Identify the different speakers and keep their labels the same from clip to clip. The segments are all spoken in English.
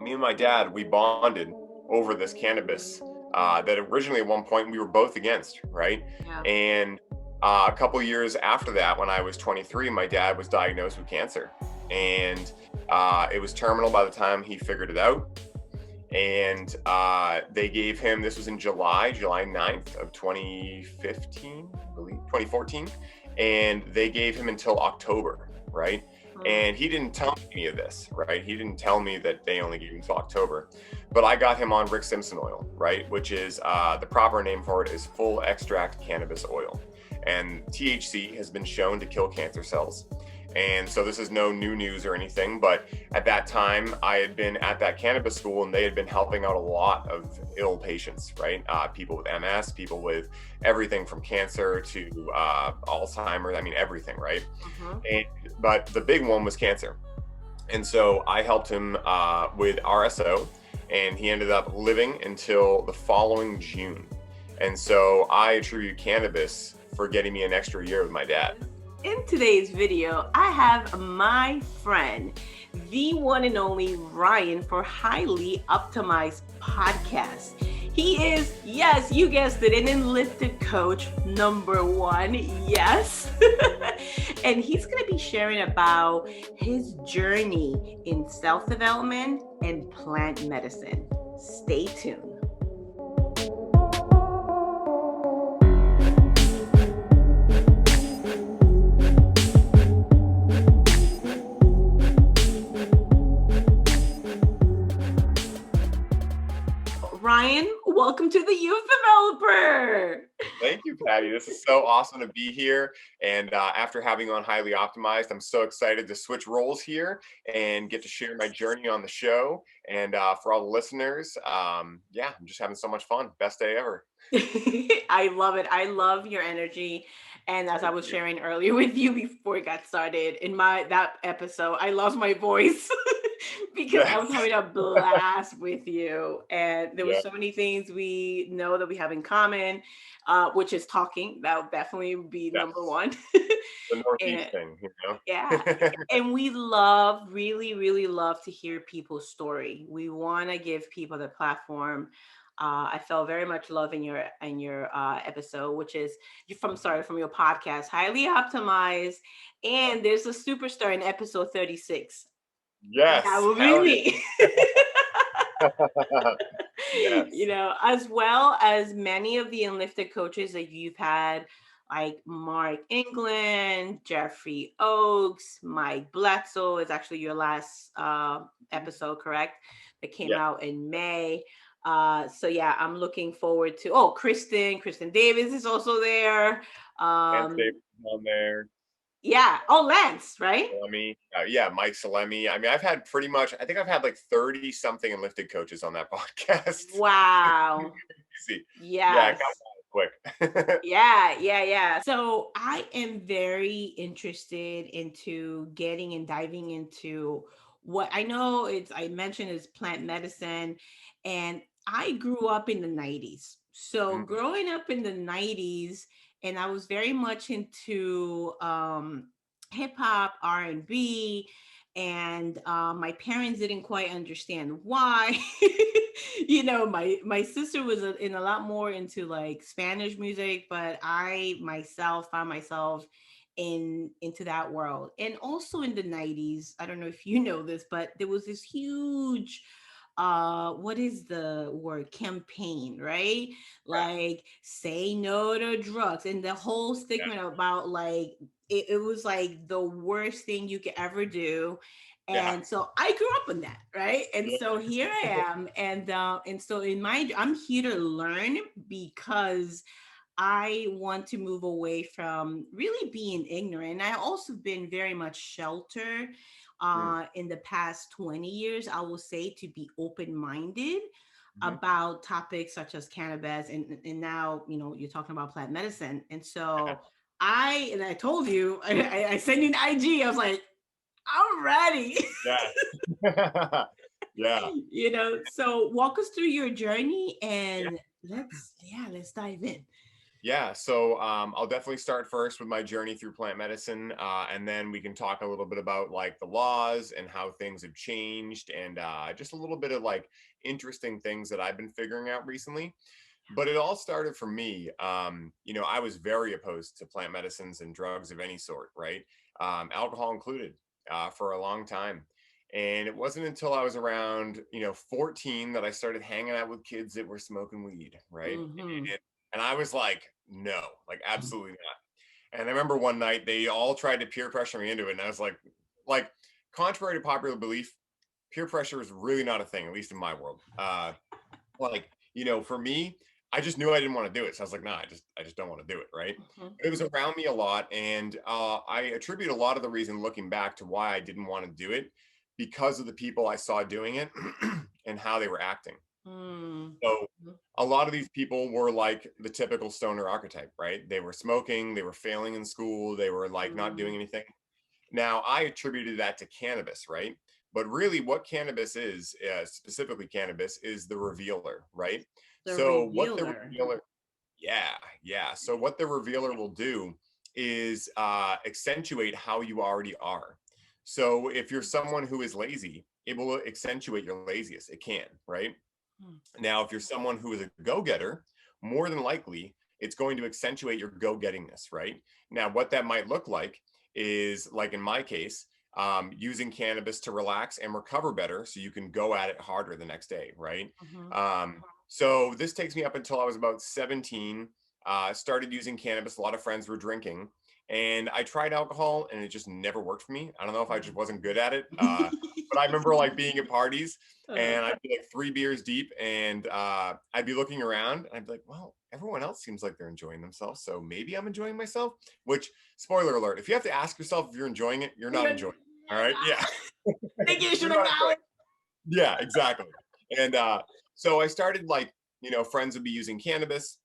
Speaker 1: me and my dad, we bonded over this cannabis that originally at one point we were both against, right?
Speaker 2: Yeah.
Speaker 1: And a couple years after that, when I was 23, my dad was diagnosed with cancer. And it was terminal by the time he figured it out. And they gave him, this was in July 9th of 2015, I believe, 2014. And they gave him until October, right?
Speaker 2: Mm.
Speaker 1: And he didn't tell me any of this, right? He didn't tell me that they only gave him until October. But I got him on Rick Simpson oil, right? Which is the proper name for it is full extract cannabis oil. And THC has been shown to kill cancer cells. And so this is no new news or anything, but at that time I had been at that cannabis school and they had been helping out a lot of ill patients, right? People with MS, people with everything from cancer to Alzheimer's, I mean, everything, right?
Speaker 2: Mhm.
Speaker 1: But the big one was cancer. And so I helped him with RSO, and he ended up living until the following June. And so I attribute cannabis for getting me an extra year with my dad.
Speaker 2: In today's video, I have my friend, the one and only Ryan for Highly Optimized Podcast. He is, yes, you guessed it, an enlifted coach #1. Yes. And he's going to be sharing about his journey in self-development and plant medicine. Stay tuned. Ryan, welcome to the Youth Developer.
Speaker 1: Thank you, Patty. This is so awesome to be here. And after having on Highly Optimized, I'm so excited to switch roles here and get to share my journey on the show. And for all the listeners, yeah, I'm just having so much fun. Best day ever.
Speaker 2: I love it. I love your energy. And as I
Speaker 1: Thank
Speaker 2: was
Speaker 1: you.
Speaker 2: sharing earlier with you before it got started, in that episode, I lost my voice because I was
Speaker 1: Yes.
Speaker 2: having a blast with you. And there were
Speaker 1: Yeah.
Speaker 2: so many things we know that we have in common, which is talking. That would definitely be number
Speaker 1: Yes.
Speaker 2: one.
Speaker 1: The Northeast
Speaker 2: And
Speaker 1: thing.
Speaker 2: yeah, and we love, really, really love to hear people's story. We want to give people the platform. I felt very much love in your episode, which is from your podcast, Highly Optimized, and there's a superstar in episode 36. That
Speaker 1: Yes.
Speaker 2: will be
Speaker 1: Hell
Speaker 2: me.
Speaker 1: yeah. Yes.
Speaker 2: As well as many of the enlifted coaches that you've had, like Mark England, Jeffrey Oakes, Mike Bledsoe is actually your last episode, correct? That came
Speaker 1: Yeah.
Speaker 2: out in May. So yeah, I'm looking forward to. Oh, Kristen Davis is also there.
Speaker 1: And
Speaker 2: Um,
Speaker 1: Davis on there.
Speaker 2: yeah. Oh, Lance, right?
Speaker 1: Salemi. Yeah, Mike Salemi. I mean, I think I've had like 30 something enlifted coaches on that podcast.
Speaker 2: Wow.
Speaker 1: Easy. Yeah, it
Speaker 2: Yes.
Speaker 1: got quick.
Speaker 2: Yeah. So I am very interested into getting and diving into what I know I mentioned is plant medicine. And I grew up in the 90s. So
Speaker 1: Mhm.
Speaker 2: growing up in the 90s, and I was very much into hip hop, R&B, and my parents didn't quite understand why. My sister was in a lot more into like Spanish music, but I myself found myself into that world. And also in the 90s, I don't know if you know this, but there was this huge what is the word, campaign, right?
Speaker 1: Yeah,
Speaker 2: Like say no to drugs, and the whole
Speaker 1: yeah,
Speaker 2: stigma about like it was like the worst thing you could ever do.
Speaker 1: yeah,
Speaker 2: And so I grew up in that, right? And
Speaker 1: yeah.
Speaker 2: so here I am, and so I'm here to learn because I want to move away from really being ignorant. I also been very much sheltered
Speaker 1: Mm,
Speaker 2: in the past 20 years, I will say, to be open minded
Speaker 1: mhm.
Speaker 2: about topics such as cannabis, and now you're talking about plant medicine. And
Speaker 1: Yeah,
Speaker 2: so I told you, I sent you an IG. I was like, I'm ready.
Speaker 1: yeah. Yeah.
Speaker 2: So walk us through your journey
Speaker 1: Yeah.
Speaker 2: and let's dive in.
Speaker 1: Yeah, so I'll definitely start first with my journey through plant medicine, and then we can talk a little bit about like the laws and how things have changed, and just a little bit of like interesting things that I've been figuring out recently. But it all started for me. I was very opposed to plant medicines and drugs of any sort, right? Alcohol included, for a long time. And it wasn't until I was around, 14 that I started hanging out with kids that were smoking weed, right?
Speaker 2: Mm-hmm.
Speaker 1: And I was like, no, like absolutely not. And I remember one night they all tried to peer pressure me into it. And I was like, contrary to popular belief, peer pressure is really not a thing, at least in my world. For me, I just knew I didn't want to do it. So I was like, nah, I just don't want to do it. Right.
Speaker 2: Mm-hmm.
Speaker 1: But it was around me a lot. And I attribute a lot of the reason looking back to why I didn't want to do it because of the people I saw doing it and how they were acting. So
Speaker 2: Mm-hmm.
Speaker 1: a lot of these people were like the typical stoner archetype, right? They were smoking, they were failing in school, they were like not doing anything. Now, I attributed that to cannabis, right? But really, what cannabis is, specifically cannabis, is the revealer, right?
Speaker 2: The
Speaker 1: So, what the
Speaker 2: revealer.
Speaker 1: revealer, yeah, yeah. So, what the revealer will do is accentuate how you already are. So, if you're someone who is lazy, it will accentuate your laziness. It can, right? Now, if you're someone who is a go getter, more than likely, it's going to accentuate your go gettingness, right? Now, what that might look like is, like in my case, using cannabis to relax and recover better so you can go at it harder the next day, right?
Speaker 2: Mm-hmm.
Speaker 1: So, this takes me up until I was about 17. Started using cannabis. A lot of friends were drinking. And I tried alcohol and it just never worked for me. I don't know if I just wasn't good at it. But I remember like being at parties
Speaker 2: Uh,
Speaker 1: and I'd be like 3 beers deep, and I'd be looking around, and I'd be like, "Well, everyone else seems like they're enjoying themselves, so maybe I'm enjoying myself." Which, spoiler alert, if you have to ask yourself if you're enjoying it, you're not
Speaker 2: you're,
Speaker 1: enjoying it. All
Speaker 2: you're
Speaker 1: right, yeah,
Speaker 2: not. I think you should
Speaker 1: you're not enjoying
Speaker 2: acknowledge.
Speaker 1: it. Yeah, exactly. And so I started like, friends would be using cannabis,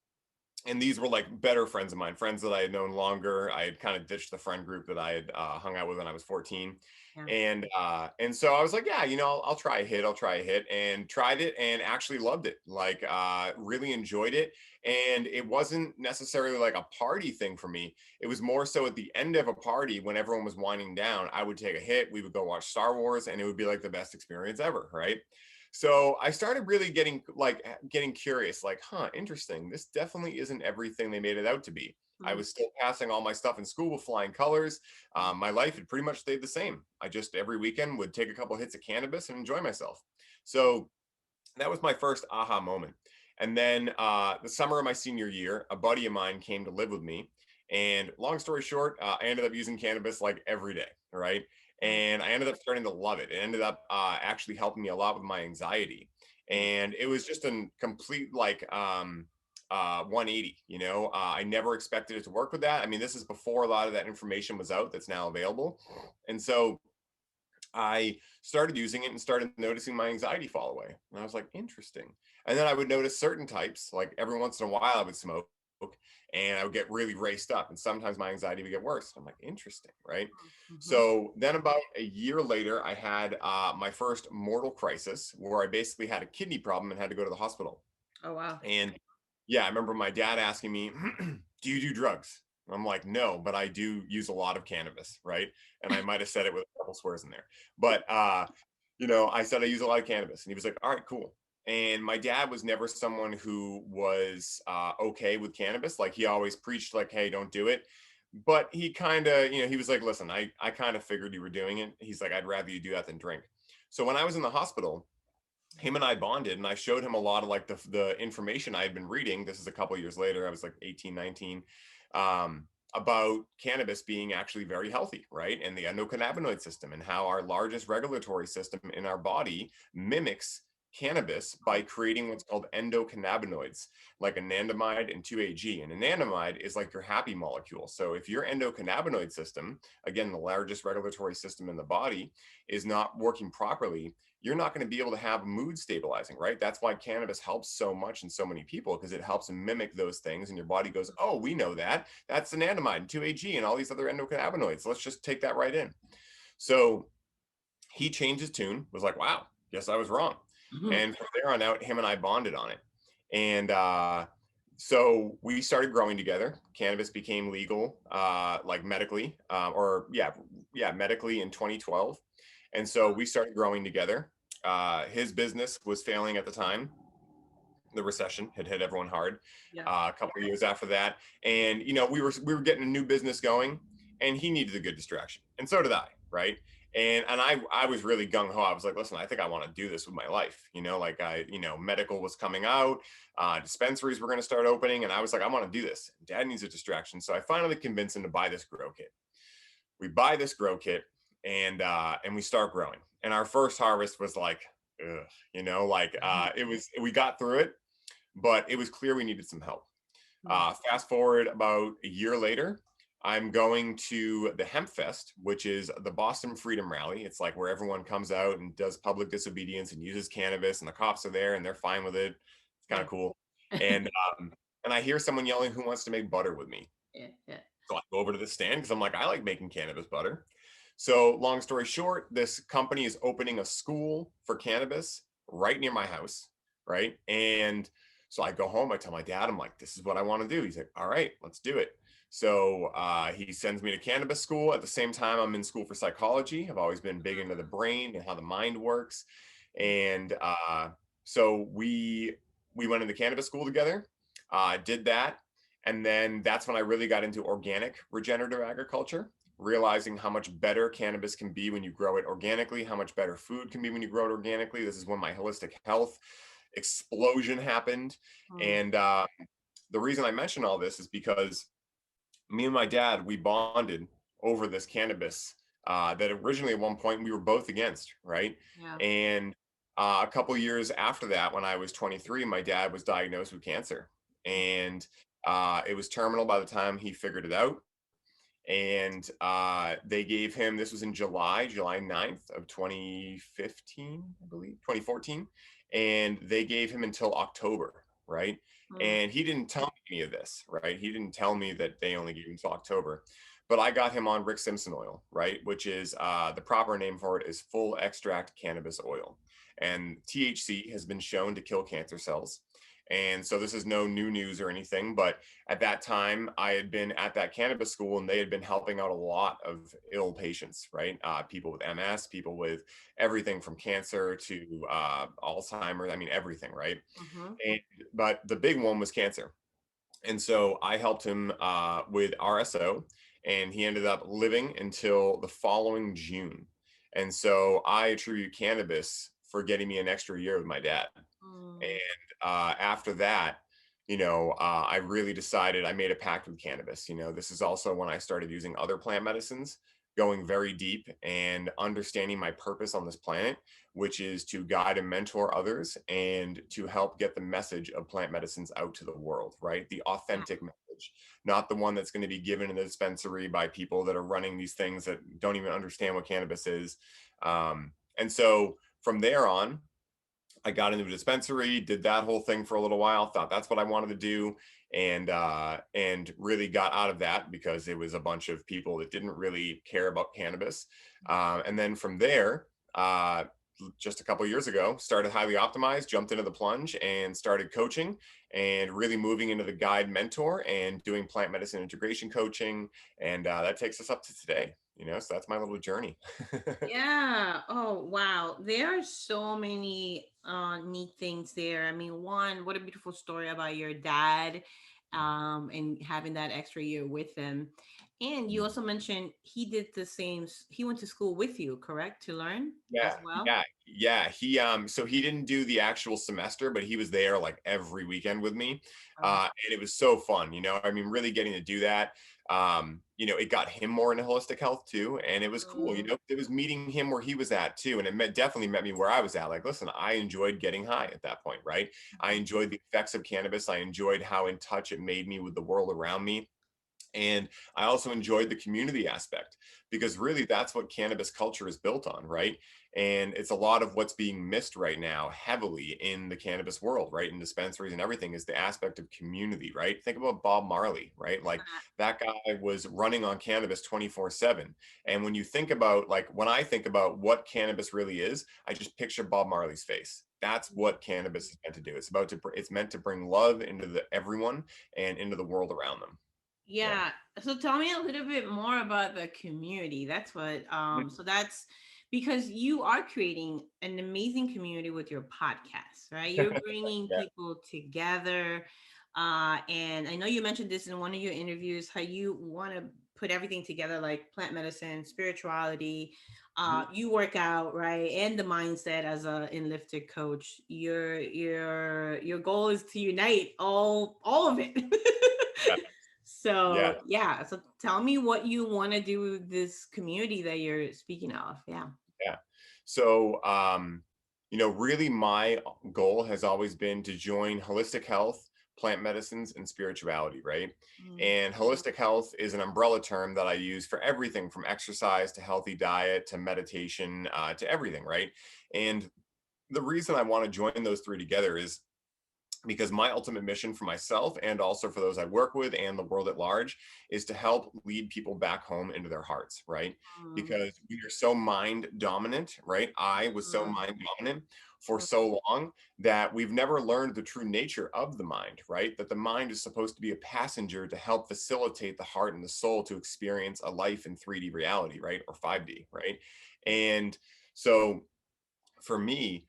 Speaker 1: and these were like better friends of mine, friends that I had known longer. I had kind of ditched the friend group that I had hung out with when I was 14.
Speaker 2: Yeah.
Speaker 1: And so I was like, yeah, I'll try a hit. I'll try a hit, and tried it and actually loved it. Like really enjoyed it. And it wasn't necessarily like a party thing for me. It was more so at the end of a party when everyone was winding down, I would take a hit, we would go watch Star Wars, and it would be like the best experience ever, right? So I started really getting curious, like, huh, interesting. This definitely isn't everything they made it out to be. I
Speaker 2: Mm.
Speaker 1: was still passing all my stuff in school with flying colors. My life had pretty much stayed the same. I just every weekend would take a couple hits of cannabis and enjoy myself. So that was my first aha moment. And then the summer of my senior year, a buddy of mine came to live with me. And long story short, I ended up using cannabis like every day, right?
Speaker 2: Mm.
Speaker 1: And I ended up starting to love it. It ended up actually helping me a lot with my anxiety.
Speaker 2: Mm.
Speaker 1: And it was just a complete like 180, I never expected it to work with that. I mean, this is before a lot of that information was out that's now available. And so I started using it and started noticing my anxiety fall away. And I was like, interesting. And then I would notice certain types, like every once in a while I would smoke and I would get really raced up. And sometimes my anxiety would get worse. I'm like, interesting, right?
Speaker 2: Mm-hmm.
Speaker 1: So then about a year later, I had my first mortal crisis where I basically had a kidney problem and had to go to the hospital.
Speaker 2: Oh wow.
Speaker 1: And yeah, I remember my dad asking me, do you do drugs? And I'm like, no, but I do use a lot of cannabis, right? And I might have said it with a couple swears in there. But I said I use a lot of cannabis. And he was like, all right, cool. And my dad was never someone who was okay with cannabis. Like he always preached like, hey, don't do it. But he kind of, he was like, listen, I kind of figured you were doing it. He's like, I'd rather you do that than drink. So when I was in the hospital, him and I bonded, and I showed him a lot of like the information I had been reading. This is a couple years later. I was like 18, 19, about cannabis being actually very healthy, right? And the endocannabinoid system and how our largest regulatory system in our body mimics cannabis by creating what's called endocannabinoids, like anandamide and 2-AG. And anandamide is like your happy molecule. So if your endocannabinoid system, again, the largest regulatory system in the body, is not working properly, you're not going to be able to have mood stabilizing, right? That's why cannabis helps so much in so many people, because it helps mimic those things. And your body goes, oh, we know that. That's anandamide and 2-AG and all these other endocannabinoids. Let's just take that right in. So he changed his tune, was like, wow, guess I was wrong.
Speaker 2: Mhm.
Speaker 1: And from there on out, him and I bonded on it. And So we started growing together. Cannabis became legal, like medically, medically in 2012. And so we started growing together. His business was failing at the time. The recession had hit everyone hard.
Speaker 2: Yeah.
Speaker 1: A couple of years after that, and we were getting a new business going, and he needed a good distraction, and so did I, right? And I was really gung ho. I was like, listen, I think I want to do this with my life. Medical was coming out, dispensaries were going to start opening, and I was like, I want to do this. Dad needs a distraction, so I finally convinced him to buy this grow kit. We buy this grow kit, and we start growing. And our first harvest was like, ugh, it was. We got through it, but it was clear we needed some help.
Speaker 2: Mm.
Speaker 1: Fast forward about a year later, I'm going to the Hemp Fest, which is the Boston Freedom Rally. It's like where everyone comes out and does public disobedience and uses cannabis, and the cops are there and they're fine with it. It's kind
Speaker 2: Yeah.
Speaker 1: of cool. And and I hear someone yelling, "Who wants to make butter with me?"
Speaker 2: Yeah. Yeah.
Speaker 1: So I go over to the stand because I'm like, I like making cannabis butter. So long story short, this company is opening a school for cannabis right near my house, right? And so I go home, I tell my dad, I'm like, this is what I want to do. He's like, all right, let's do it. So he sends me to cannabis school. At the same time, I'm in school for psychology. I've always been big into the brain and how the mind works. And so we went into cannabis school together, did that. And then that's when I really got into organic regenerative agriculture, realizing how much better cannabis can be when you grow it organically, how much better food can be when you grow it organically. This is when my holistic health explosion happened.
Speaker 2: Mm.
Speaker 1: And the reason I mention all this is because me and my dad, we bonded over this cannabis that originally at one point we were both against, right?
Speaker 2: Yeah.
Speaker 1: And a couple years after that, when I was 23, my dad was diagnosed with cancer. And it was terminal by the time he figured it out. And they gave him, this was in July 9th of 2015, I believe, 2014. And they gave him until October, right?
Speaker 2: Mm.
Speaker 1: And he didn't tell me any of this, right? He didn't tell me that they only gave him until October. But I got him on Rick Simpson oil, right? Which is the proper name for it is full extract cannabis oil. And THC has been shown to kill cancer cells. And so this is no new news or anything, but at that time I had been at that cannabis school and they had been helping out a lot of ill patients, right? People with MS, people with everything from cancer to Alzheimer's. I mean, everything, right?
Speaker 2: Mm-hmm.
Speaker 1: And, but the big one was cancer. And so I helped him with RSO, and he ended up living until the following June. And so I attribute cannabis for getting me an extra year with my dad.
Speaker 2: Mm.
Speaker 1: And after that, I really decided I made a pact with cannabis. This is also when I started using other plant medicines, going very deep and understanding my purpose on this planet, which is to guide and mentor others and to help get the message of plant medicines out to the world, right? The
Speaker 2: Yeah.
Speaker 1: authentic message, not the one that's going to be given in the dispensary by people that are running these things that don't even understand what cannabis is. And so from there on, I got into a dispensary, did that whole thing for a little while, thought that's what I wanted to do, and really got out of that because it was a bunch of people that didn't really care about cannabis. And then from there, just a couple years ago, started highly optimized, jumped into the plunge, and started coaching, and really moving into the guide mentor and doing plant medicine integration coaching, and that takes us up to today. So that's my little journey.
Speaker 2: Yeah. Oh, wow. There are so many neat things there. I mean, one, what a beautiful story about your dad and having that extra year with him. And you also mentioned he did the same, he went to school with you, correct? To learn
Speaker 1: Yeah,
Speaker 2: as well?
Speaker 1: yeah. So he didn't do the actual semester, but he was there like every weekend with me.
Speaker 2: Uh,
Speaker 1: And it was so fun, I mean, really getting to do that. It got him more into holistic health too. And it was cool,
Speaker 2: mm,
Speaker 1: it was meeting him where he was at too. And definitely met me where I was at. Like, listen, I enjoyed getting high at that point, right? I
Speaker 2: mhm.
Speaker 1: enjoyed the effects of cannabis. I enjoyed how in touch it made me with the world around me. And I also enjoyed the community aspect because really that's what cannabis culture is built on, right? And it's a lot of what's being missed right now heavily in the cannabis world, right? In dispensaries and everything is the aspect of community, right? Think about Bob Marley, right? Like that guy was running on cannabis 24/7. And when you think about, like, when I think about what cannabis really is, I just picture Bob Marley's face. That's what cannabis is meant to do. It's meant to bring love into the everyone and into the world around them. Yeah.
Speaker 2: Yeah. So tell me a little bit more about the community. That's what so that's because you are creating an amazing community with your podcast, right? You're bringing
Speaker 1: Yeah.
Speaker 2: people together. And I know you mentioned this in one of your interviews how you want to put everything together like plant medicine, spirituality,
Speaker 1: Mhm.
Speaker 2: you work out, right? And the mindset as a enlifted coach. Your goal is to unite all of it.
Speaker 1: Yeah. Yeah.
Speaker 2: So yeah, so tell me what you want to do with this community that you're speaking of. Yeah.
Speaker 1: Yeah. So, really my goal has always been to join holistic health, plant medicines, and spirituality, right?
Speaker 2: Mm,
Speaker 1: And holistic health is an umbrella term that I use for everything from exercise to healthy diet to meditation to everything, right? And the reason I want to join those three together is because my ultimate mission for myself and also for those I work with and the world at large is to help lead people back home into their hearts, right?
Speaker 2: mm,
Speaker 1: Because we are so mind dominant, right? I was so
Speaker 2: mm,
Speaker 1: mind dominant for
Speaker 2: mm,
Speaker 1: so long that we've never learned the true nature of the mind, right? That the mind is supposed to be a passenger to help facilitate the heart and the soul to experience a life in 3D reality, right? Or 5D, right? And so for me,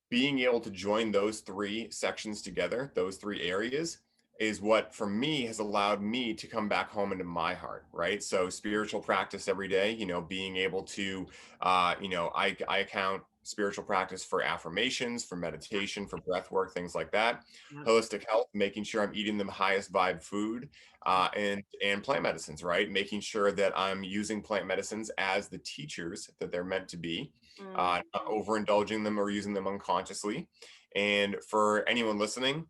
Speaker 1: being able to join those three sections together, those three areas, is what for me has allowed me to come back home into my heart, right? So spiritual practice every day, being able to, I account spiritual practice for affirmations, for meditation, for breath work, things like that.
Speaker 2: yeah.
Speaker 1: Holistic health, making sure I'm eating the highest vibe food, and plant medicines, right? Making sure that I'm using plant medicines as the teachers that they're meant to be,
Speaker 2: Mm,
Speaker 1: not overindulging them or using them unconsciously. And for anyone listening,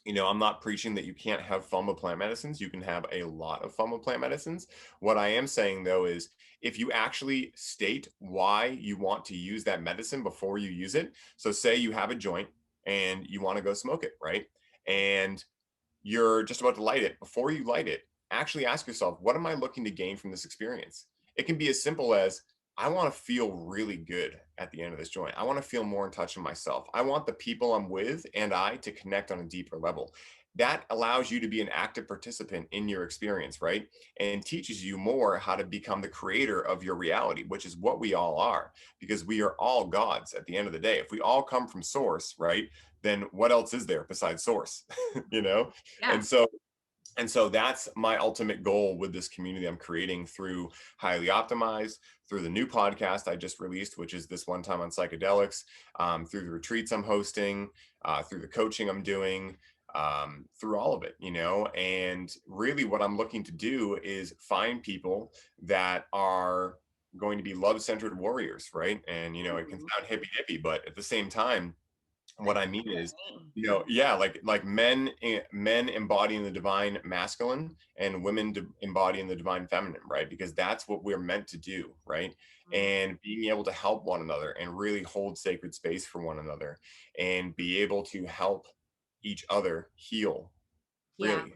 Speaker 1: I'm not preaching that you can't have fun with plant medicines. You can have a lot of fun with plant medicines. What I am saying though is if you actually state why you want to use that medicine before you use it. So say you have a joint and you want to go smoke it, right? And you're just about to light it. Before you light it, actually ask yourself, what am I looking to gain from this experience? It can be as simple as I want to feel really good at the end of this joint. I want to feel more in touch with myself. I want the people I'm with and I to connect on a deeper level. That allows you to be an active participant in your experience, right? And teaches you more how to become the creator of your reality, which is what we all are, because we are all gods at the end of the day. If we all come from source, right? Then what else is there besides source? you know
Speaker 2: yeah.
Speaker 1: and so that's my ultimate goal with this community I'm creating through Highly Optimized, through the new podcast I just released, which is This One Time on Psychedelics, through the retreats I'm hosting, through the coaching I'm doing, through all of it, and really what I'm looking to do is find people that are going to be love-centered warriors, right? And it can
Speaker 2: Mm,
Speaker 1: sound hippy-dippy, but at the same time,
Speaker 2: I
Speaker 1: what I
Speaker 2: love
Speaker 1: mean is,
Speaker 2: that
Speaker 1: yeah, like men embodying the divine masculine and women embodying the divine feminine, right? Because that's what we're meant to do, right?
Speaker 2: name.
Speaker 1: And being able to help one another and really hold sacred space for one another and be able to help each other heal,
Speaker 2: Yeah.
Speaker 1: really,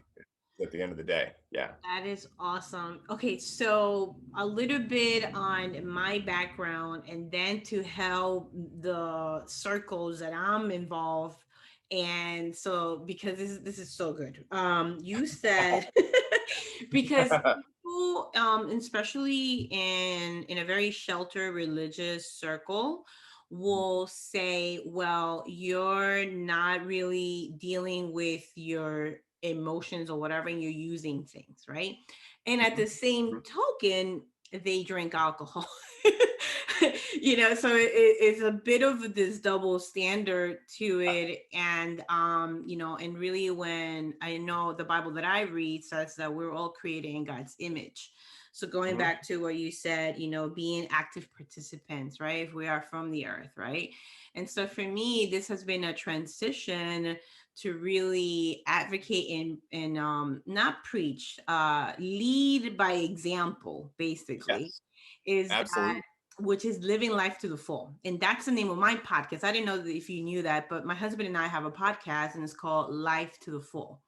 Speaker 1: at the end of the day. Yeah.
Speaker 2: That is awesome. Okay, so a little bit on my background and then to help the circles that I'm involved. And so because this is so good. You said because people especially in a very sheltered religious circle will say, well, you're not really dealing with your emotions or whatever, and you're using things, right? And at the same token, they drink alcohol. So it's a bit of this double standard to it. And and really when I know the Bible that I read says that we're all created in God's image. So going
Speaker 1: Mhm.
Speaker 2: back to what you said, being active participants, right? If we are from the earth, right? And so for me, this has been a transition to really advocate and not preach, lead by example, basically,
Speaker 1: Yes,
Speaker 2: is that
Speaker 1: absolutely.
Speaker 2: which is living life to the full. And that's the name of my podcast. I didn't know that if you knew that, but my husband and I have a podcast and it's called Life to the Full.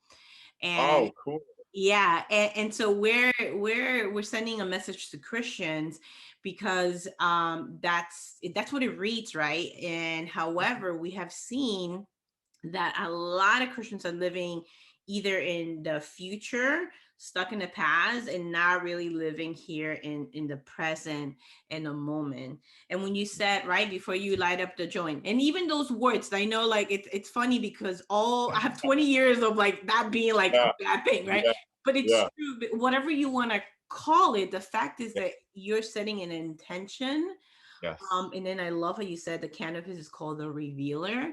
Speaker 2: And
Speaker 1: Oh, cool.
Speaker 2: Yeah, and so we're sending a message to Christians because that's what it reads, right? And however, we have seen that a lot of Christians are living either in the future, stuck in the past, and not really living here in the present and the moment. And when you said right before you light up the joint, and even those words, I know like it's funny because all I have 20 years of like that being like a
Speaker 1: Yeah,
Speaker 2: bad thing, right?
Speaker 1: yeah,
Speaker 2: But it's
Speaker 1: yeah,
Speaker 2: true. But whatever you want to call it, the fact is that you're setting an intention.
Speaker 1: yes,
Speaker 2: And then I love how you said the cannabis is called the revealer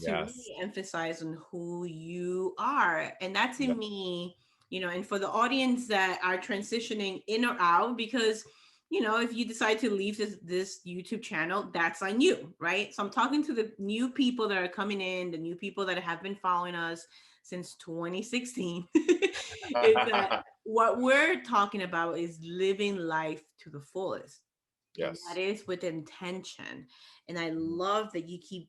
Speaker 2: to
Speaker 1: yes,
Speaker 2: really emphasize on who you are. And that to
Speaker 1: yeah,
Speaker 2: me, and for the audience that are transitioning in or out, because if you decide to leave this YouTube channel, that's on you, right? So I'm talking to the new people that are coming in, the new people that have been following us since 2016, is that what we're talking about is living life to the fullest, and that
Speaker 1: yes,
Speaker 2: is with intention. And I love that you keep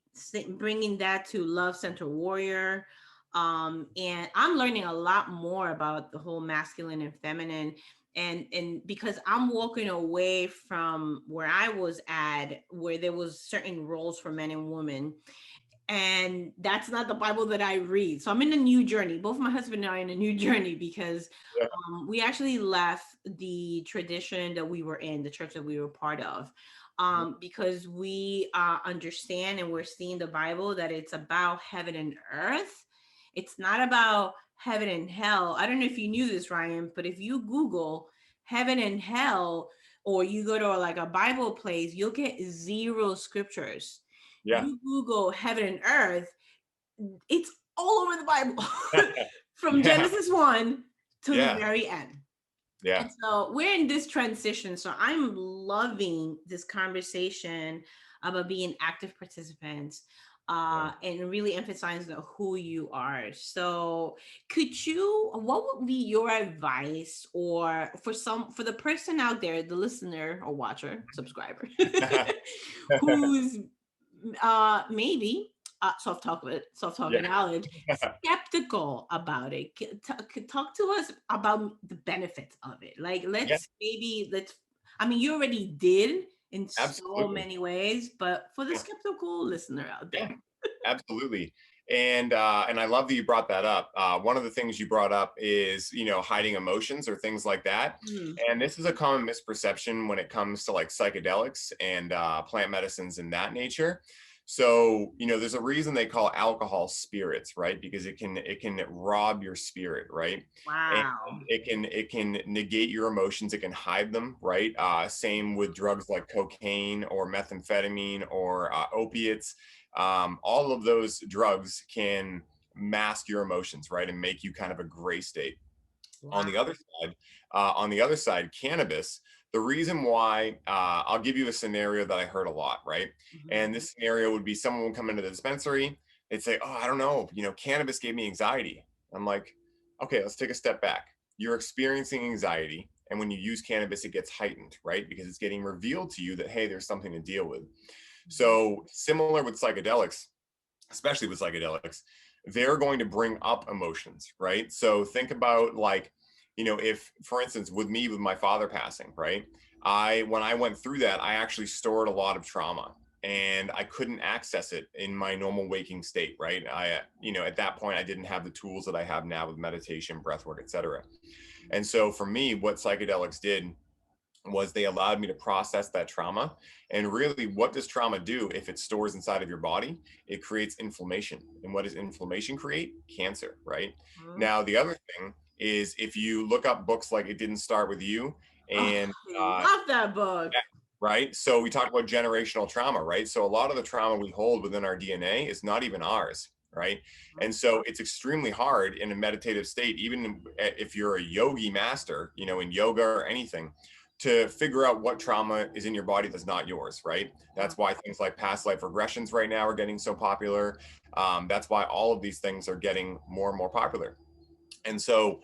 Speaker 2: bringing that to Love Center Warrior. And I'm learning a lot more about the whole masculine and feminine, and because I'm walking away from where I was at, where there was certain roles for men and women, and that's not the Bible that I read. So I'm in a new journey. Both my husband and I are in a new journey because
Speaker 1: yeah,
Speaker 2: we actually left the tradition that we were in, the church that we were part of,
Speaker 1: mhm,
Speaker 2: because we understand and we're seeing the Bible that it's about heaven and earth. It's not about heaven and hell. I don't know if you knew this, Ryan, but if you Google heaven and hell, or you go to like a Bible place, you'll get zero scriptures.
Speaker 1: yeah,
Speaker 2: You Google heaven and earth, it's all over the Bible from
Speaker 1: yeah,
Speaker 2: Genesis 1 to the
Speaker 1: yeah,
Speaker 2: very end.
Speaker 1: yeah,
Speaker 2: And so we're in this transition. So I'm loving this conversation about being active participants,
Speaker 1: yeah.
Speaker 2: and really emphasizing who you are. So what would be your advice, or for the person out there, the listener or watcher, subscriber, who's maybe soft talk
Speaker 1: Yeah.
Speaker 2: and knowledge, skeptical about it. Talk to us about the benefits of it. Like,
Speaker 1: Yeah,
Speaker 2: let's. I mean, you already did in so
Speaker 1: absolutely.
Speaker 2: many ways, but for the
Speaker 1: Yeah,
Speaker 2: skeptical listener out
Speaker 1: yeah,
Speaker 2: there.
Speaker 1: absolutely. And I love that you brought that up. One of the things you brought up is, hiding emotions or things like that.
Speaker 2: Mm,
Speaker 1: And this is a common misperception when it comes to like psychedelics and plant medicines and that nature. So, there's a reason they call alcohol spirits, right? Because it can rob your spirit, right? And
Speaker 2: wow.
Speaker 1: it can negate your emotions, it can hide them, right? Same with drugs like cocaine or methamphetamine or opiates. All of those drugs can mask your emotions, right, and make you kind of a gray state. On
Speaker 2: Wow.
Speaker 1: the other side, cannabis. The reason why, I'll give you a scenario that I heard a lot, right?
Speaker 2: Mhm.
Speaker 1: And this scenario would be someone would come into the dispensary. They'd say, "Oh, I don't know, cannabis gave me anxiety." I'm like, "Okay, let's take a step back. You're experiencing anxiety, and when you use cannabis, it gets heightened, right? Because it's getting revealed to you that hey, there's something to deal with."
Speaker 2: Mhm.
Speaker 1: So similar with psychedelics, especially with psychedelics, they're going to bring up emotions, right? So think about like, if for instance, with me, with my father passing, right? When I went through that, I actually stored a lot of trauma and I couldn't access it in my normal waking state, right? At that point, I didn't have the tools that I have now with meditation, breath work, etc. And so for me, what psychedelics did was they allowed me to process that trauma. And really, what does trauma do if it stores inside of your body? It creates inflammation. And what does inflammation create? Cancer, right?
Speaker 2: Mhm.
Speaker 1: Now, the other thing is if you look up books like It Didn't Start With You
Speaker 2: Oh,
Speaker 1: and
Speaker 2: I love that book.
Speaker 1: right? So we talk about generational trauma, right? So a lot of the trauma we hold within our DNA is not even ours, right?
Speaker 2: Mhm.
Speaker 1: And so it's extremely hard in a meditative state, even if you're a yogi master, in yoga or anything, to figure out what trauma is in your body that's not yours, right?
Speaker 2: Wow.
Speaker 1: That's why things like past life regressions right now are getting so popular. That's why all of these things are getting more and more popular. And so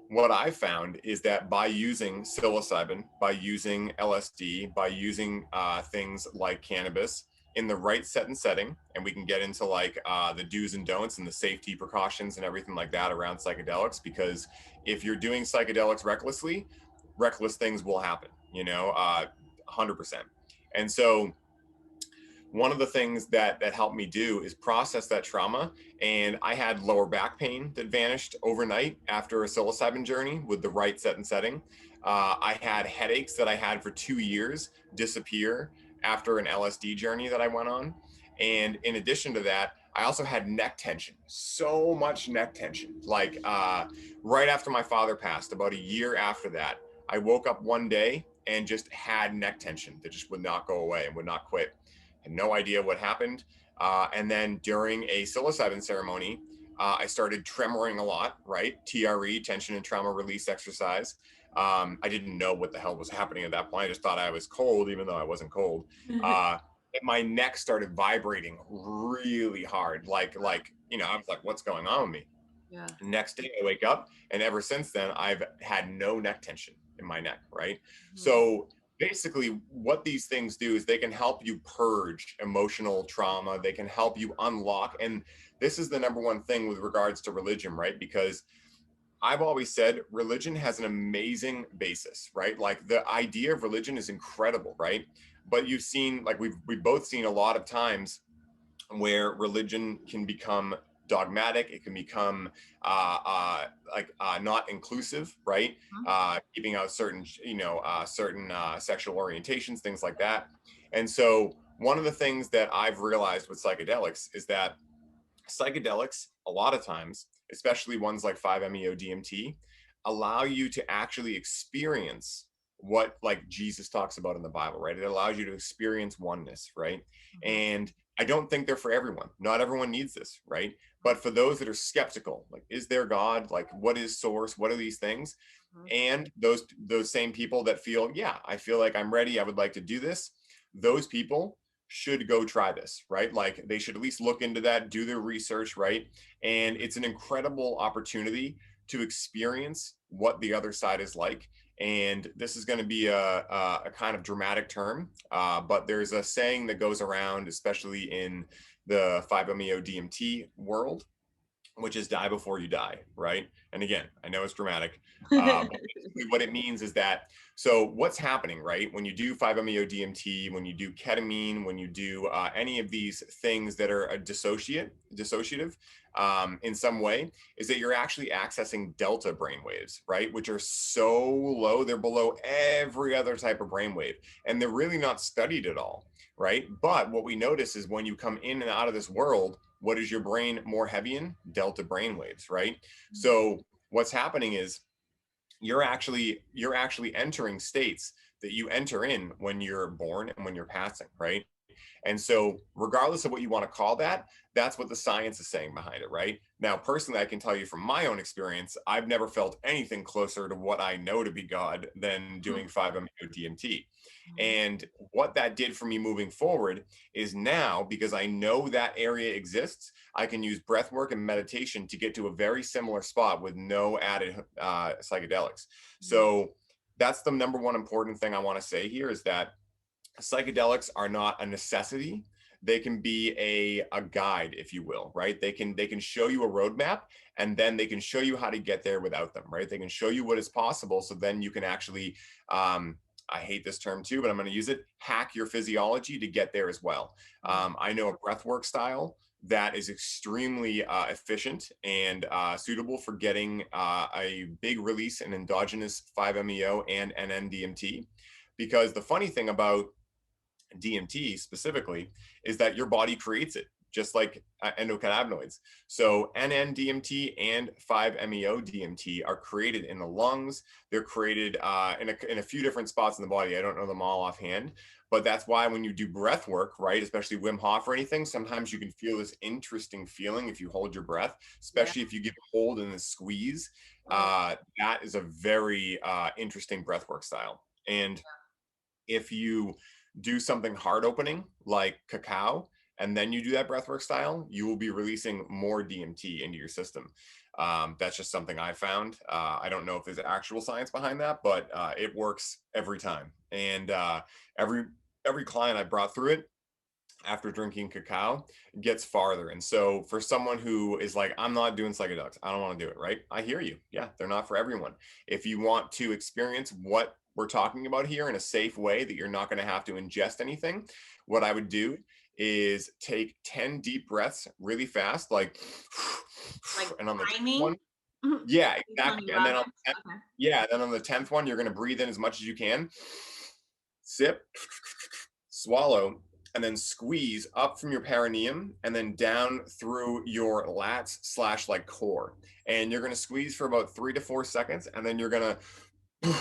Speaker 1: what I found is that by using psilocybin, by using LSD, by using things like cannabis, in the right set and setting, and we can get into like the do's and don'ts and the safety precautions and everything like that around psychedelics, because if you're doing psychedelics recklessly, reckless things will happen, 100%. And so one of the things that helped me do is process that trauma. And I had lower back pain that vanished overnight after a psilocybin journey with the right set and setting. I had headaches that I had for 2 years disappear after an LSD journey that I went on. And in addition to that, I also had neck tension, so much neck tension. Like right after my father passed, about a year after that, I woke up one day and just had neck tension that just would not go away and would not quit. Had no idea what happened. And then during a psilocybin ceremony, I started tremoring a lot, right? TRE, tension and trauma release exercise. I didn't know what the hell was happening at that point. I just thought I was cold, even though I wasn't cold. Uh, my neck started vibrating really hard. I was like, what's going on with me?
Speaker 2: Yeah.
Speaker 1: Next day I wake up, and ever since then I've had no neck tension in my neck, right?
Speaker 2: Mhm.
Speaker 1: So basically what these things do is they can help you purge emotional trauma, they can help you unlock. And this is the number one thing with regards to religion, right? Because I've always said religion has an amazing basis, right? Like the idea of religion is incredible, right? But you've seen, like we've both seen a lot of times where religion can become dogmatic. It can become not inclusive, right? Keeping out certain, sexual orientations, things like that. And so one of the things that I've realized with psychedelics is that psychedelics, a lot of times, especially ones like 5-MeO DMT, allow you to actually experience what like Jesus talks about in the Bible, right? It allows you to experience oneness, right?
Speaker 2: Mhm.
Speaker 1: And I don't think they're for everyone. Not everyone needs this, right? But for those that are skeptical, like, is there God? Like, what is source? What are these things?
Speaker 2: Mhm.
Speaker 1: And those same people that feel, yeah, I feel like I'm ready, I would like to do this, those people should go try this, right? Like they should at least look into that, do their research, right? And it's an incredible opportunity to experience what the other side is like. And this is going to be a kind of dramatic term, but there's a saying that goes around, especially in the 5-MeO DMT world, which is die before you die, right? And again, I know it's dramatic, but basically what it means is that, so what's happening, right? When you do 5-MeO DMT, when you do ketamine, when you do any of these things that are dissociative in some way, is that you're actually accessing delta brainwaves, right? Which are so low, they're below every other type of brainwave, and they're really not studied at all, right? But what we notice is when you come in and out of this world, what is your brain more heavy in? Delta brain waves, right? So what's happening is you're actually entering states that you enter in when you're born and when you're passing, right? And so, regardless of what you want to call that, that's what the science is saying behind it, right? Now, personally, I can tell you from my own experience, I've never felt anything closer to what I know to be God than doing 5-MeO DMT.
Speaker 2: Mhm.
Speaker 1: And what that did for me moving forward is now, because I know that area exists, I can use breath work and meditation to get to a very similar spot with no added psychedelics. So that's the number one important thing I want to say here, is that psychedelics are not a necessity. They can be a guide, if you will, right? They can show you a roadmap, and then they can show you how to get there without them, right? They can show you what is possible, so then you can actually I hate this term too, but I'm going to use it, hack your physiology to get there as well. I know a breathwork style that is extremely efficient and suitable for getting a big release in endogenous 5-MeO and NN-DMT. Because the funny thing about DMT specifically is that your body creates it, just like endocannabinoids. So NN-DMT and 5-MeO DMT are created in the lungs. They're created in a few different spots in the body. I don't know them all offhand, but that's why when you do breath work, right, especially Wim Hof or anything, sometimes you can feel this interesting feeling if you hold your breath,
Speaker 2: Yeah.
Speaker 1: especially if you give a hold and a squeeze.
Speaker 2: Right.
Speaker 1: That is a very interesting breath work style. And if you do something hard opening like cacao and then you do that breathwork style, you will be releasing more DMT into your system. That's just something I found. I don't know if there's actual science behind that, but it works every time. And every client I brought through it, after drinking cacao gets farther. And so for someone who is like, I'm not doing psychedelics, I don't want to do it, right? I hear you. Yeah, they're not for everyone. If you want to experience what we're talking about here in a safe way that you're not going to have to ingest anything, what I would do is take 10 deep breaths really fast, like,
Speaker 2: Like
Speaker 1: and on the 10th
Speaker 2: timing.
Speaker 1: one,
Speaker 2: Mhm.
Speaker 1: yeah,
Speaker 2: Like Tony
Speaker 1: exactly. And then
Speaker 2: Robbins. Okay.
Speaker 1: yeah, then on the 10th one, you're going to breathe in as much as you can, sip, swallow, and then squeeze up from your perineum and then down through your lats slash like core. And you're going to squeeze for about 3 to 4 seconds, and then you're going to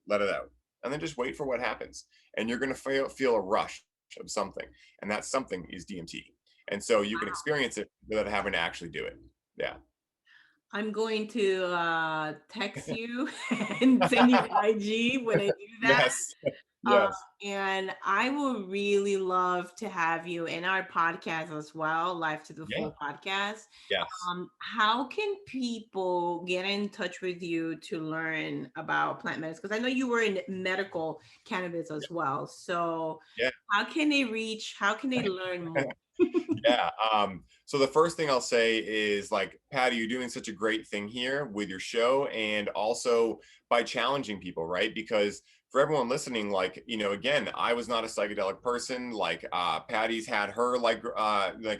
Speaker 1: let it out. And then just wait for what happens. And you're going to feel a rush of something. And that something is DMT. And so you can experience it without having to actually do it. Yeah.
Speaker 2: I'm going to text you and send you IG when I do that.
Speaker 1: Yes.
Speaker 2: Uh,
Speaker 1: Yes.
Speaker 2: and I will really love to have you in our podcast as well, Life to the
Speaker 1: Yeah.
Speaker 2: Full podcast.
Speaker 1: Yes.
Speaker 2: How can people get in touch with you to learn about plant medicine? Because I know you were in medical cannabis as well. So
Speaker 1: Yeah.
Speaker 2: how can they learn more?
Speaker 1: Yeah. So the first thing I'll say is like, Patty, you're doing such a great thing here with your show and also by challenging people, right? Because for everyone listening, like, again, I was not a psychedelic person. Like, Patty's had her like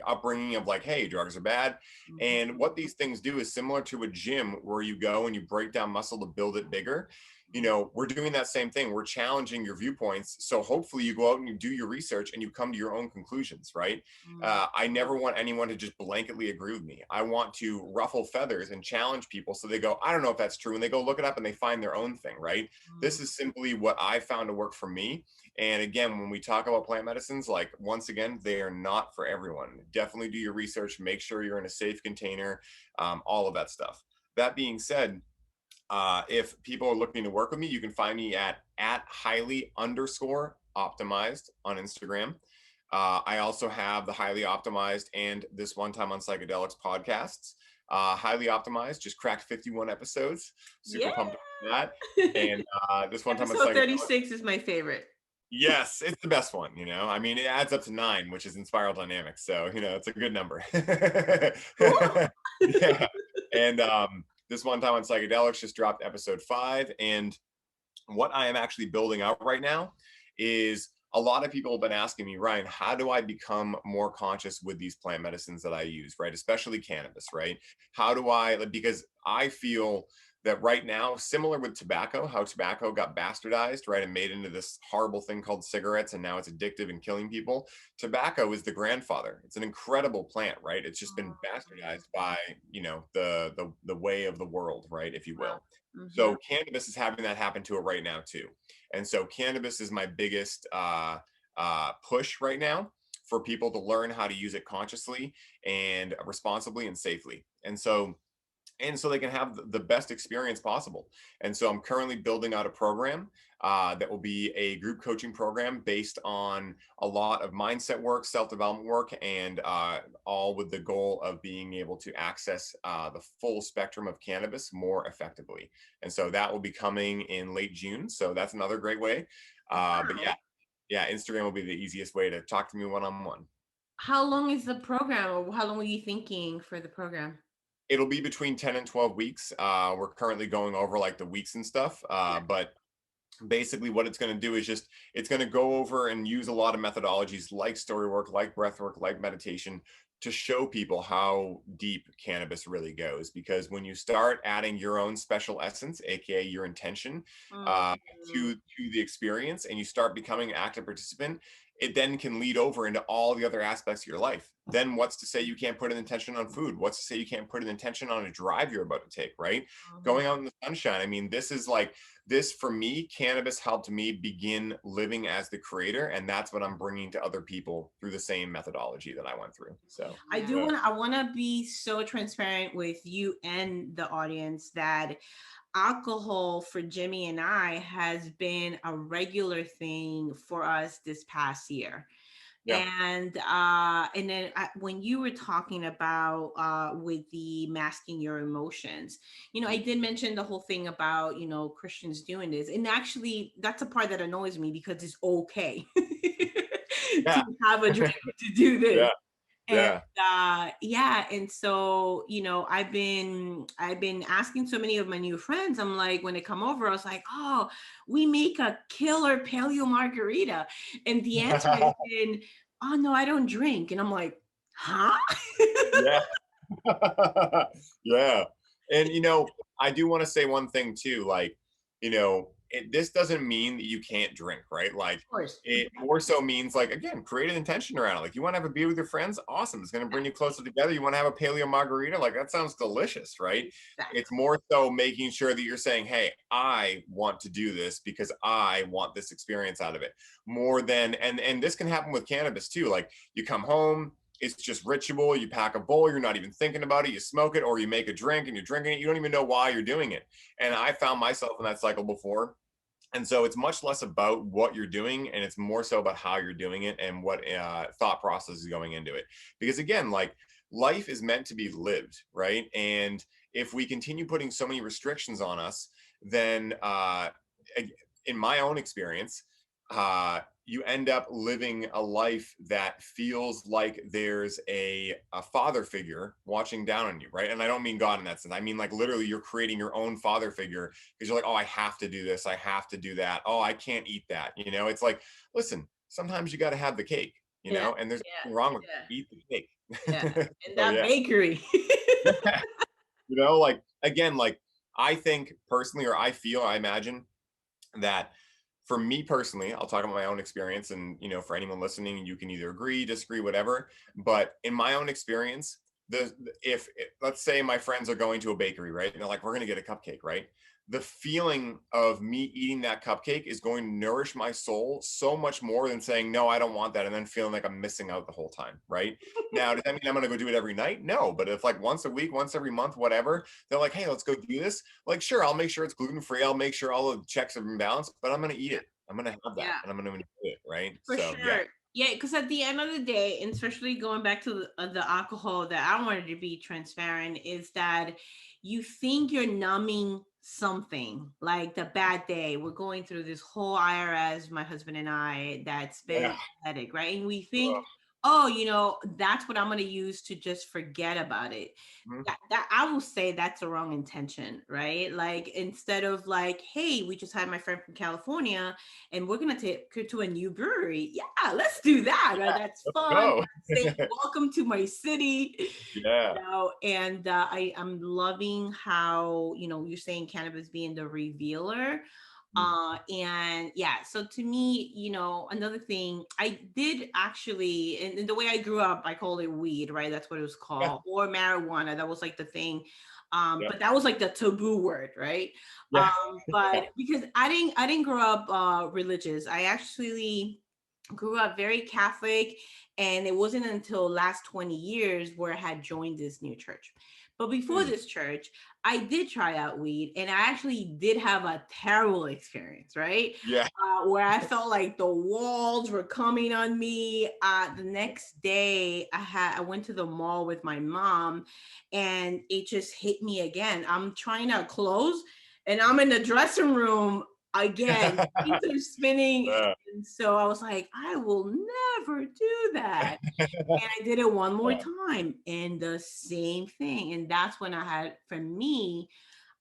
Speaker 1: upbringing of like, hey, drugs are bad. And
Speaker 2: Mhm.
Speaker 1: what these things do is similar to a gym where you go and you break down muscle to build it bigger. We're doing that same thing. We're challenging your viewpoints. So hopefully you go out and you do your research and you come to your own conclusions, right?
Speaker 2: Mhm.
Speaker 1: I never want anyone to just blanketly agree with me. I want to ruffle feathers and challenge people so they go, I don't know if that's true. And they go look it up and they find their own thing, right? This
Speaker 2: Mhm.
Speaker 1: is simply what I found to work for me. And again, when we talk about plant medicines, like once again, they are not for everyone. Definitely do your research, make sure you're in a safe container, all of that stuff. That being said, if people are looking to work with me, you can find me at highly underscore optimized on Instagram. I also have the highly optimized and this one time on psychedelics podcasts. Highly optimized just cracked 51 episodes. Super
Speaker 2: Yeah.
Speaker 1: pumped about that. And this one time on
Speaker 2: Episode
Speaker 1: psychedelics.
Speaker 2: 36 is my favorite.
Speaker 1: Yes, it's the best one. I mean, it adds up to 9, which is in spiral dynamics. So, it's a good number.
Speaker 2: Cool.
Speaker 1: Yeah. And this one time on psychedelics just dropped episode 5. And what I am actually building out right now is a lot of people have been asking me, Ryan, how do I become more conscious with these plant medicines that I use, right? Especially cannabis, right? How do I, because I feel that right now, similar with tobacco, how tobacco got bastardized, right, and made into this horrible thing called cigarettes, and now it's addictive and killing people. Tobacco is the grandfather. It's an incredible plant, right? It's just been bastardized by, the way of the world, right, if you will.
Speaker 2: Mm-hmm.
Speaker 1: So cannabis is having that happen to it right now too. And so cannabis is my biggest push right now for people to learn how to use it consciously and responsibly and safely. And so they can have the best experience possible. And so I'm currently building out a program that will be a group coaching program based on a lot of mindset work, self-development work, and all with the goal of being able to access the full spectrum of cannabis more effectively. And so that will be coming in late June. So that's another great way. But
Speaker 2: Wow.
Speaker 1: yeah, Instagram will be the easiest way to talk to me one-on-one.
Speaker 2: How long is the program, or how long were you thinking for the program?
Speaker 1: It'll be between 10 and 12 weeks. We're currently going over like the weeks and stuff,
Speaker 2: Yeah.
Speaker 1: but basically what it's going to do is just it's going to go over and use a lot of methodologies like story work, like breath work, like meditation, to show people how deep cannabis really goes. Because when you start adding your own special essence, aka your intention, uh,
Speaker 2: Mhm.
Speaker 1: to the experience, and you start becoming an active participant, it then can lead over into all the other aspects of your life. Then what's to say you can't put an intention on food? What's to say you can't put an intention on a drive you're about to take, right?
Speaker 2: Mhm.
Speaker 1: Going out in the sunshine. I mean, this is like this for me, cannabis helped me begin living as the creator, and that's what I'm bringing to other people through the same methodology that I went through. So
Speaker 2: I want to be so transparent with you and the audience that alcohol for Jimmy and I has been a regular thing for us this past year.
Speaker 1: yeah,
Speaker 2: And then when you were talking about with the masking your emotions, I did mention the whole thing about Christians doing this, and actually that's a part that annoys me because it's okay. to
Speaker 1: Yeah.
Speaker 2: have a drink, to do this.
Speaker 1: Yeah.
Speaker 2: And
Speaker 1: Yeah.
Speaker 2: yeah, and so I've been asking so many of my new friends. I'm like, when they come over, I was like, oh, we make a killer paleo margarita, and the answer has been, oh no, I don't drink, and I'm like, huh?
Speaker 1: Yeah. Yeah. And I do want to say one thing too, like, this doesn't mean that you can't drink, right? Like,
Speaker 2: Of course.
Speaker 1: it more so means, like, again, create an intention around it. Like, you want to have a beer with your friends, awesome, it's going to bring you closer together. You want to have a paleo margarita, like, that sounds delicious, right? It's
Speaker 2: Exactly.
Speaker 1: more so making sure that you're saying, hey, I want to do this because I want this experience out of it, more than, and this can happen with cannabis too. Like, you come home, it's just ritual. You pack a bowl, you're not even thinking about it. You smoke it, or you make a drink and you're drinking it. You don't even know why you're doing it. And I found myself in that cycle before. And so it's much less about what you're doing, and it's more so about how you're doing it and what thought process is going into it. Because again, like, life is meant to be lived, right? And if we continue putting so many restrictions on us, then in my own experience, you end up living a life that feels like there's a father figure watching down on you, right? And I don't mean God in that sense. I mean, like, literally, you're creating your own father figure because you're like, oh, I have to do this, I have to do that, oh, I can't eat that. It's like, listen, sometimes you got to have the cake,
Speaker 2: Yeah,
Speaker 1: and there's
Speaker 2: yeah,
Speaker 1: nothing wrong with
Speaker 2: yeah,
Speaker 1: it. Eat the cake.
Speaker 2: yeah. And
Speaker 1: So
Speaker 2: that
Speaker 1: yeah.
Speaker 2: bakery.
Speaker 1: Like, again, like, I think personally, or I feel, I imagine that, for me personally, I'll talk about my own experience, and for anyone listening, you can either agree, disagree, whatever. But in my own experience, if let's say my friends are going to a bakery, right, and they're like, we're going to get a cupcake, right? The feeling of me eating that cupcake is going to nourish my soul so much more than saying, no, I don't want that, and then feeling like I'm missing out the whole time, right? Now, does that mean I'm going to go do it every night? No. But if, like, once a week, once every month, whatever, they're like, hey, let's go do this. Like, sure, I'll make sure it's gluten free. I'll make sure all the checks are in balance, but I'm going to eat it. I'm going to have that,
Speaker 2: Yeah.
Speaker 1: and I'm going to enjoy it. Right.
Speaker 2: For
Speaker 1: So, yeah.
Speaker 2: sure. Yeah, because at the end of the day, and especially going back to the alcohol, that I wanted to be transparent is that you think you're numbing something, like the bad day. We're going through this whole IRS, my husband and I, that's
Speaker 1: Yeah.
Speaker 2: been pathetic, right? And we think,
Speaker 1: Ugh.
Speaker 2: oh, that's what I'm going to use to just forget about it.
Speaker 1: Mhm.
Speaker 2: That I will say that's the wrong intention, right? Like, instead of like, hey, we just had my friend from California and we're gonna take her to a new brewery. Yeah, let's do that. Right?
Speaker 1: Yeah.
Speaker 2: That's
Speaker 1: Let's
Speaker 2: fun.
Speaker 1: go.
Speaker 2: Say welcome to my city.
Speaker 1: Yeah.
Speaker 2: And I'm loving how you're saying cannabis being the revealer.
Speaker 1: Mm.
Speaker 2: And yeah, so to me, another thing I did actually, and the way I grew up, I called it weed, right? That's what it was
Speaker 1: Yeah.
Speaker 2: called, or marijuana. That was like the thing.
Speaker 1: Yeah.
Speaker 2: But that was like the taboo word, right?
Speaker 1: Yeah.
Speaker 2: But because I didn't grow up religious. I actually grew up very Catholic, and it wasn't until last 20 years where I had joined this new church. But before
Speaker 1: Mm.
Speaker 2: this church, I did try out weed, and I actually did have a terrible experience, right?
Speaker 1: Yeah.
Speaker 2: Where I felt like the walls were coming on me. The next day, I went to the mall with my mom, and it just hit me again. I'm trying to close, and I'm in the dressing room again. Things are spinning,
Speaker 1: Yeah.
Speaker 2: and so I was like, I will never do that. And I did it one more
Speaker 1: Yeah.
Speaker 2: time, and the same thing. And that's when for me,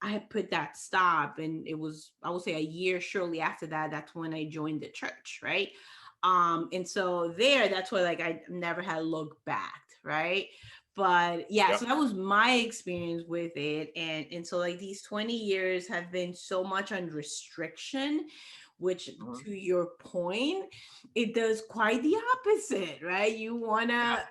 Speaker 2: I had put that stop. And it was, I would say, a year shortly after that, that's when I joined the church, right? And so that's where, like, I never had looked back, right? But yeah,
Speaker 1: Yep.
Speaker 2: so that was my experience with it. And so, like, these 20 years have been so much on restriction, which,
Speaker 1: Mhm.
Speaker 2: to your point, it does quite the opposite, right? You wanna,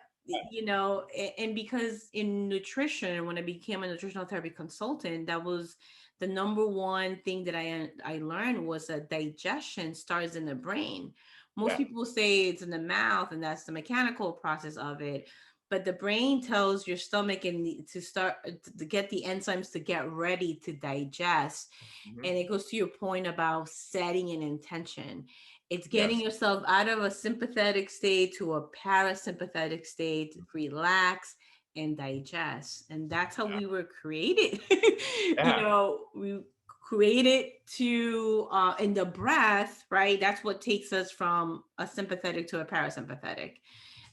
Speaker 2: and because in nutrition, when I became a nutritional therapy consultant, that was the number one thing that I learned, was that digestion starts in the brain. Most
Speaker 1: Yeah.
Speaker 2: people say it's in the mouth, and that's the mechanical process of it. But the brain tells your stomach to start to get the enzymes to get ready to digest.
Speaker 1: Mhm.
Speaker 2: And it goes to your point about setting an intention. It's getting
Speaker 1: Yes.
Speaker 2: yourself out of a sympathetic state to a parasympathetic state, relax and digest. And that's how we were created.
Speaker 1: Yeah.
Speaker 2: We created to in the breath, right? That's what takes us from a sympathetic to a parasympathetic.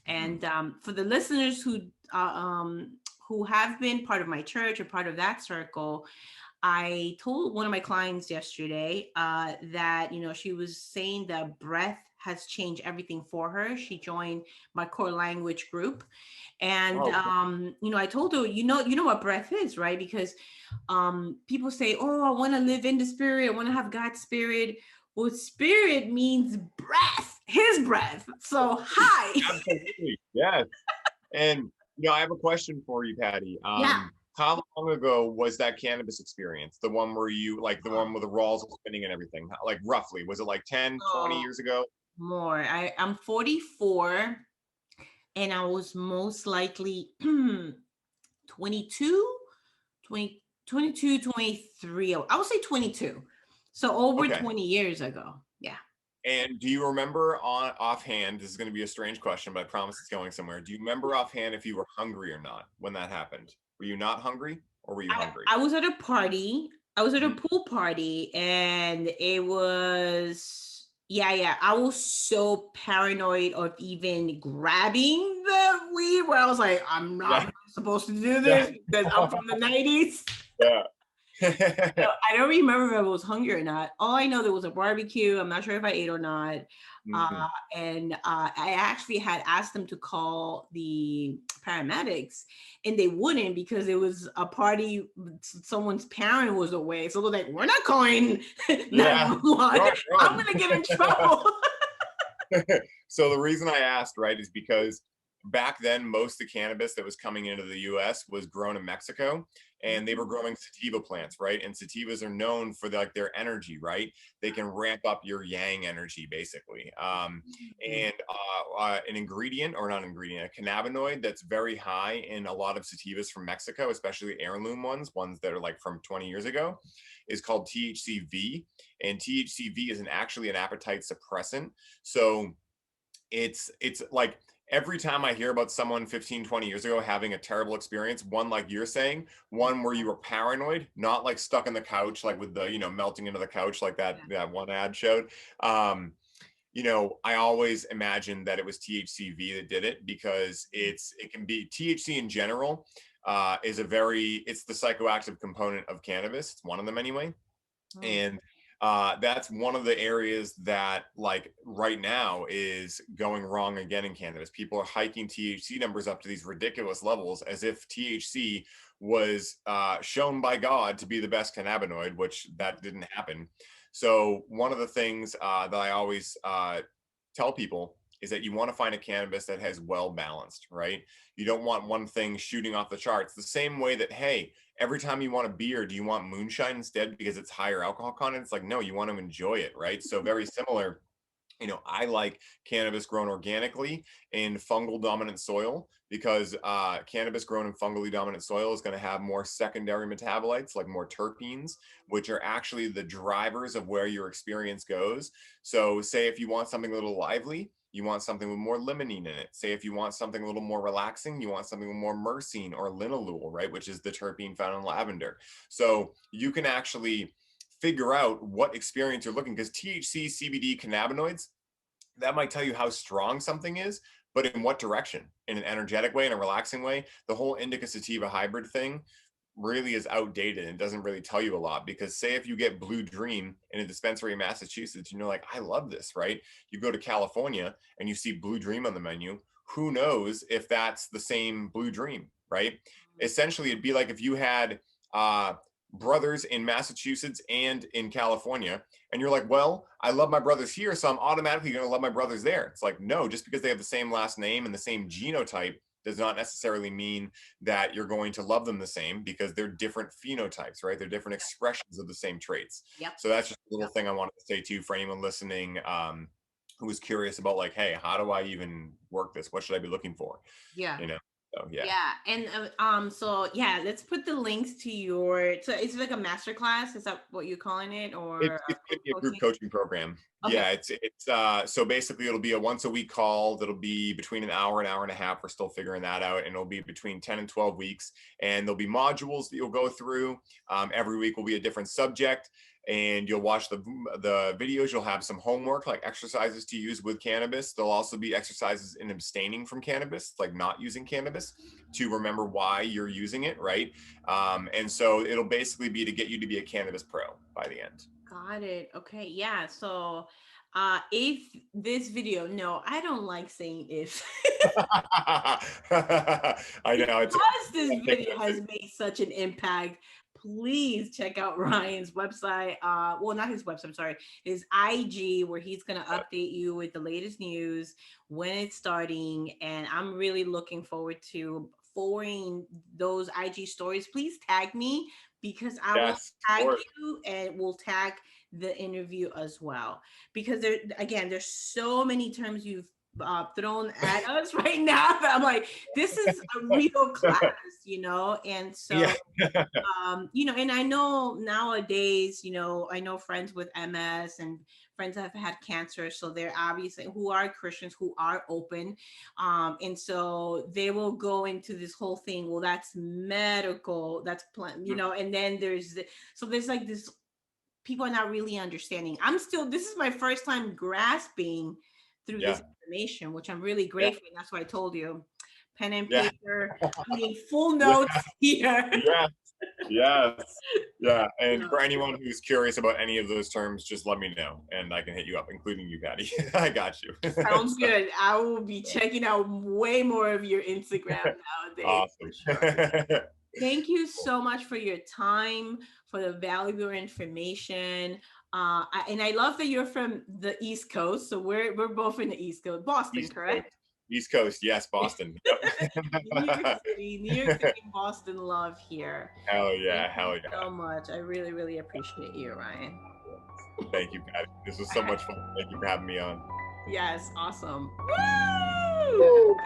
Speaker 2: And for the listeners who have been part of my church or part of that circle, I told one of my clients yesterday that, you know, she was saying that breath has changed everything for her. She joined my core language group. And,
Speaker 1: Oh,
Speaker 2: you know, I told her, you know what breath is, right? Because people say, oh, I want to live in the spirit. I want to have God's spirit. Well, spirit means breath, his breath. So,
Speaker 1: absolutely.
Speaker 2: hi.
Speaker 1: Absolutely. Yes. And I have a question for you, Patty.
Speaker 2: Yeah.
Speaker 1: How long ago was that cannabis experience? The one where you like the one with the rolls spinning and everything? Like roughly, was it like 10, 20
Speaker 2: Oh,
Speaker 1: years ago?
Speaker 2: more. I'm 44 and I was most likely 22, 20, 22, 23. I would say 22. So over
Speaker 1: Okay.
Speaker 2: 20 years ago. Yeah.
Speaker 1: And do you remember on offhand, this is going to be a strange question, but I promise it's going somewhere. Do you remember offhand if you were hungry or not when that happened? Were you not hungry or were you hungry?
Speaker 2: I was at a party. I was at a
Speaker 1: Mhm.
Speaker 2: pool party and it was, yeah. I was so paranoid of even grabbing the weed where I was like, I'm
Speaker 1: Yeah.
Speaker 2: not supposed to do
Speaker 1: Yeah.
Speaker 2: this because I'm from the 90s.
Speaker 1: Yeah.
Speaker 2: So I don't remember if I was hungry or not. All I know there was a barbecue. I'm not sure if I ate or not.
Speaker 1: Mhm.
Speaker 2: And I actually had asked them to call the paramedics, and they wouldn't because it was a party. Someone's parent was away, so they're like, "We're not calling
Speaker 1: Yeah.
Speaker 2: 911.
Speaker 1: Run,
Speaker 2: I'm
Speaker 1: run.
Speaker 2: gonna get in trouble."
Speaker 1: So the reason I asked, right, is because back then most of the cannabis that was coming into the US was grown in Mexico, and they were growing sativa plants, right? And sativas are known for like their energy, right? They can ramp up your yang energy basically. And an ingredient, or not an ingredient, a cannabinoid that's very high in a lot of sativas from Mexico, especially heirloom ones that are like from 20 years ago, is called THCV. And THCV is actually an appetite suppressant. So it's like every time I hear about someone 15, 20 years ago having a terrible experience, one like you're saying, one where you were paranoid, not like stuck in the couch, like with the, melting into the couch like that one ad showed. Um, I always imagined that it was THCV that did it because it can be THC in general it's the psychoactive component of cannabis. It's one of them anyway.
Speaker 2: Mm.
Speaker 1: And that's one of the areas that like right now is going wrong again in cannabis. People are hiking THC numbers up to these ridiculous levels as if THC was shown by God to be the best cannabinoid, which that didn't happen. So one of the things that I always tell people is that you want to find a cannabis that has well balanced, right? You don't want one thing shooting off the charts. The same way that, hey, every time you want a beer, do you want moonshine instead because it's higher alcohol content? It's like, no, you want to enjoy it, right? So very similar. I like cannabis grown organically in fungal dominant soil because cannabis grown in fungally dominant soil is going to have more secondary metabolites, like more terpenes, which are actually the drivers of where your experience goes. So, say if you want something a little lively, you want something with more limonene in it. Say if you want something a little more relaxing, you want something with more myrcene or linalool, right, which is the terpene found in lavender. So you can actually figure out what experience you're looking, because THC, CBD, cannabinoids, that might tell you how strong something is, but in what direction? In an energetic way, in a relaxing way. The whole indica sativa hybrid thing really is outdated and doesn't really tell you a lot, because say if you get Blue Dream in a dispensary in Massachusetts and you're like, I love this, right? You go to California and you see Blue Dream on the menu. Who knows if that's the same Blue Dream, right? Essentially, it'd be like if you had brothers in Massachusetts and in California, and you're like, well, I love my brothers here, so I'm automatically going to love my brothers there. It's like, no, just because they have the same last name and the same genotype does not necessarily mean that you're going to love them the same, because they're different phenotypes, right? They're different expressions of the same traits.
Speaker 2: Yep.
Speaker 1: So that's just a little
Speaker 2: Yep.
Speaker 1: thing I wanted to say too for anyone listening who was curious about like, hey, how do I even work this? What should I be looking for?
Speaker 2: Yeah.
Speaker 1: You know? So yeah.
Speaker 2: Yeah, and so yeah, let's put the links to your. So it's like a master class. Is that what you're calling it, or
Speaker 1: It's
Speaker 2: group
Speaker 1: gonna be a group
Speaker 2: coaching?
Speaker 1: coaching program.
Speaker 2: Okay,
Speaker 1: Yeah, it's so basically it'll be a once a week call that'll be between an hour and a half. We're still figuring that out, and it'll be between 10 and 12 weeks. And there'll be modules that you'll go through. Every week will be a different subject, and you'll watch the videos. You'll have some homework like exercises to use with cannabis. There'll also be exercises in abstaining from cannabis, like not using cannabis, to remember why you're using it, right? And so it'll basically be to get you to be a cannabis pro by the end.
Speaker 2: got it. Okay, yeah. So, if this video, no, I don't like saying if.
Speaker 1: I know it's
Speaker 2: Because this video has made such an impact, please check out Ryan's website. Well, not his website, I'm sorry, his IG, where he's gonna update you with the latest news when it's starting. And I'm really looking forward to forwarding those IG stories. Please tag me because I will
Speaker 1: yes,
Speaker 2: tag
Speaker 1: or
Speaker 2: you and we'll tag the interview as well. Because there again, there's so many terms you've thrown at us right now that I'm like, this is a real class, and
Speaker 1: yeah.
Speaker 2: so and I know nowadays, I know friends with MS and friends that have had cancer, so they're obviously who are Christians who are open, and so they will go into this whole thing. Well, that's medical, that's and then there's like this. People are not really understanding. This is my first time grasping through
Speaker 1: Yeah,
Speaker 2: this information, which I'm really
Speaker 1: yeah,
Speaker 2: grateful. And that's why I told you, pen and
Speaker 1: yeah,
Speaker 2: paper, I mean, full
Speaker 1: yeah,
Speaker 2: notes here.
Speaker 1: yeah, yes, yeah. And
Speaker 2: Yeah.
Speaker 1: for anyone who's curious about any of those terms, just let me know, and I can hit you up, including you, Patty. I got you.
Speaker 2: Sounds
Speaker 1: So,
Speaker 2: good. I will be checking out way more of your Instagram nowadays for
Speaker 1: awesome.
Speaker 2: sure. Thank you so much for your time, for the valuable information. And I love that you're from the East Coast. So we're both in the East Coast, Boston,
Speaker 1: East Coast,
Speaker 2: correct?
Speaker 1: East Coast, yes, Boston. Yep.
Speaker 2: New York City, and Boston love here.
Speaker 1: Hell
Speaker 2: Thank
Speaker 1: yeah,
Speaker 2: you
Speaker 1: hell yeah.
Speaker 2: so much. I really, really appreciate you, Ryan.
Speaker 1: Thank you, Patty. This was
Speaker 2: All
Speaker 1: so
Speaker 2: right.
Speaker 1: much fun. Thank you for having me on.
Speaker 2: Yes, awesome. Woo!